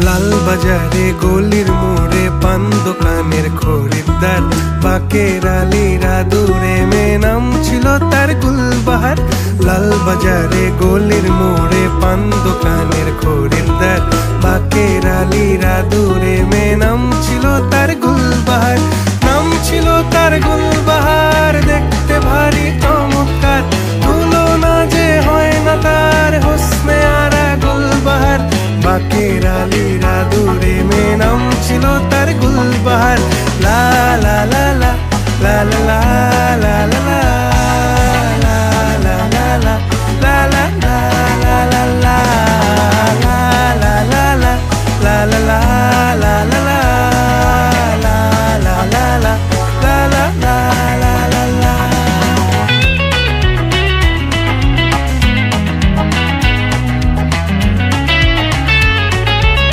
লাল বাজারে গলির মোড়ে পান দোকানের খরিদ্দার, বাকের আলীরা দূরে মেয়ে নাম ছিল তার গুলবাহার। লাল বাজারে গলির মোড়ে পান দোকানের খরিদ্দার, বাকের আলীরা দূরে মেয়ে নাম ছিল তার গুলবাহার। নাম ছিল তার গুলবাহার, দেখতে ভারী চমৎকার, তুলনা যে হয় না তার হোসনে আরা গুলবাহার। বাকের আলীরা দূরে মেয়ে নাম ছিল তার গুলবাহার। লা লা লা লা লা লা লা লা লা।